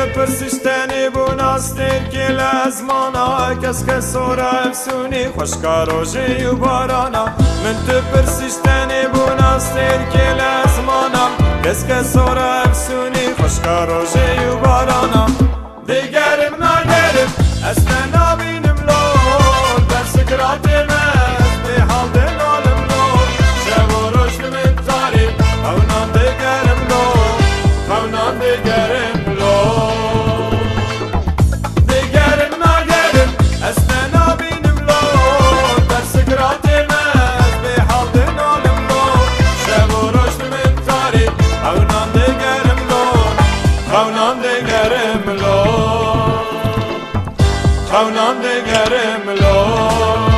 پرسیشتنی بو ناستر که لازمانا کس که سورا افسونی خوشکا روژه و بارانا من تو پرسیشتنی بو ناستر که لازمانا کس که سورا افسونی خوشکا روژه و بارانا دیگرم نگرم اصلا نبینم لور در سکرات مست به حال دلالم لور شب و روش من تاریب خونان دیگرم لور خونان دیگرم لور دیگرم نگرم اصلا نبینم لور در سکرات مست به حال دلالم لور شب و روش من تاریب خونان دیگرم لور خونان دیگرم لور خونان دیگرم لور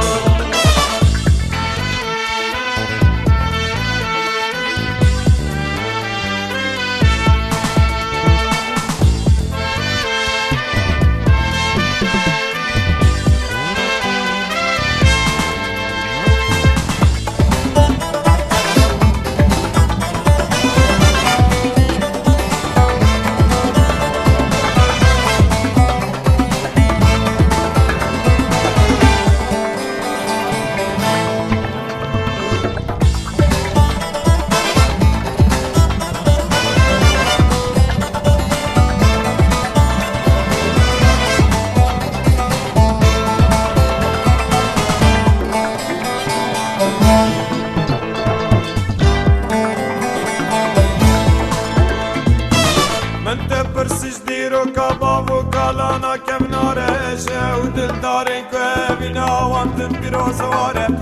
پرسیش دیرو کباب و کالانا کم نارشه و دل دارین که بینا وانتن بیروزواره من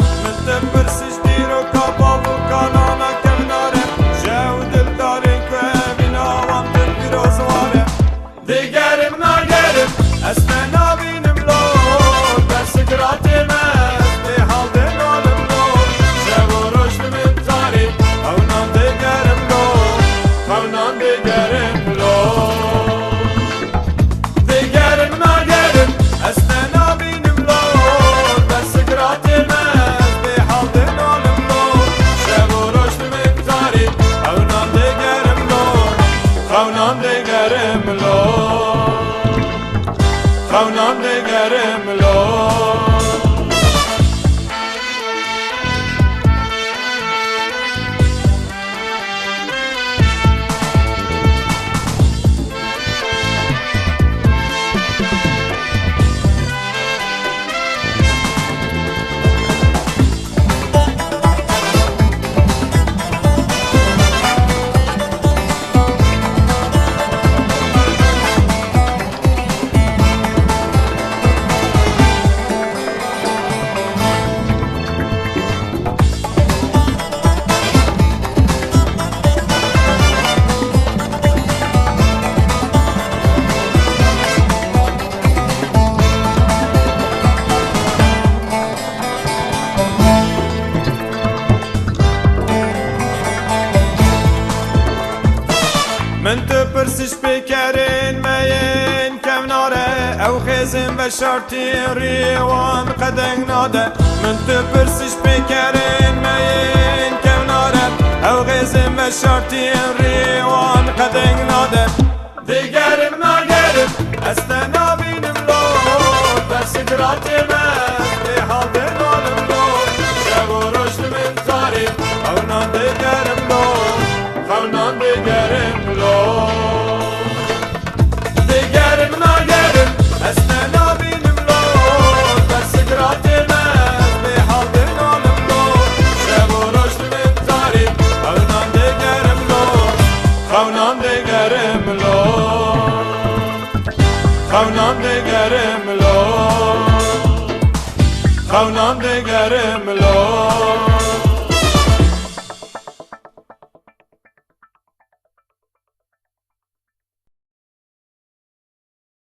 te پرسیش دیرو کباب و کالانا کم نارشه و دل دارین که بینا وانتن بیروزواره دیگرم نگرم اصلا نبینم لور در سکرات مست به حال دلالم لور شب و روش من تاریب خونان دیگرم لور خونان دیگرم لور خونان دیگرم لور خونان دیگرم لور من تو پرسیش بکرین مین کم ناره او خیزم و شرطی ریوان قدنگ ناده من تو پرسیش بکرین مین کم ناره او خیزم و شرطی ریوان قدنگ ناده دیگرم نگرم اصلا نبینم لور در سکرات مست به حال دلالم لور شب و روش من تاریب خونان دیگرم لور خونان دیگرم لور دیگرم نگرم اصلا نبینم لور در سکرات مست به حال دلالم لور شب و روش من تاریب خونان دیگرم لور خونان دیگرم لور خونان دیگرم لور خونان دیگرم لور